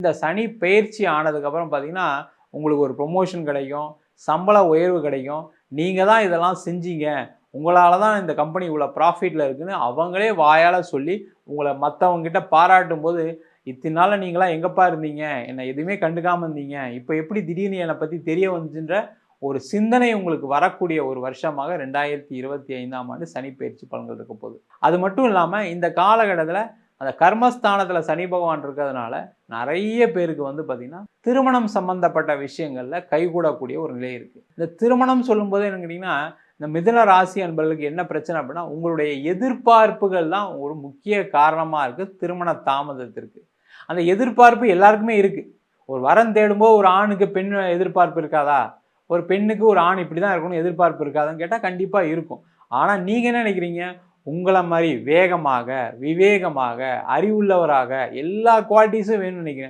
இந்த சனி பெயர்ச்சி ஆனதுக்கப்புறம் பார்த்தீங்கன்னா உங்களுக்கு ஒரு ப்ரொமோஷன் கிடைக்கும், சம்பள உயர்வு கிடைக்கும். நீங்கள் தான் இதெல்லாம் செஞ்சீங்க, உங்களால் தான் இந்த கம்பெனி இவ்வளோ ப்ராஃபிட்டில் இருக்குதுன்னு அவங்களே வாயால் சொல்லி உங்களை மற்றவங்ககிட்ட பாராட்டும் போது, இத்தனை நாளில் நீங்களாம் எங்கேப்பா இருந்தீங்க, என்னை எதுவுமே கண்டுக்காமல் இருந்தீங்க, இப்போ எப்படி திடீர்னு என்னை பற்றி தெரிய வந்துச்சுன்ற ஒரு சிந்தனை உங்களுக்கு வரக்கூடிய ஒரு வருஷமாக 2025ஆம் ஆண்டு சனி பெயர்ச்சி பலன்கள் இருக்க போகுது. அது மட்டும் இல்லாமல் இந்த காலகட்டத்தில் அந்த கர்மஸ்தானத்தில் சனி பகவான் இருக்கிறதுனால நிறைய பேருக்கு வந்து பார்த்திங்கன்னா திருமணம் சம்பந்தப்பட்ட விஷயங்களில் கைகூடக்கூடிய ஒரு நிலை இருக்குது. இந்த திருமணம் சொல்லும்போது என்ன கேட்டிங்கன்னா, இந்த மிதுன ராசி அன்பர்களுக்கு என்ன பிரச்சனை அப்படின்னா, உங்களுடைய எதிர்பார்ப்புகள் தான் ஒரு முக்கிய காரணமாக இருக்குது திருமண தாமதத்திற்கு. அந்த எதிர்பார்ப்பு எல்லாருக்குமே இருக்குது. ஒரு வரன் தேடும்போது ஒரு ஆணுக்கு பெண் எதிர்பார்ப்பு இருக்காதா? ஒரு பெண்ணுக்கு ஒரு ஆண் இப்படி தான் இருக்கணும்னு எதிர்பார்ப்பு இருக்காதுன்னு கேட்டால் கண்டிப்பாக இருக்கும். ஆனால் நீங்கள் என்ன நினைக்கிறீங்க? உங்களை மாதிரி வேகமாக, விவேகமாக, அறிவுள்ளவராக எல்லா குவாலிட்டிஸும் வேணும்னு நினைக்கிறேன்.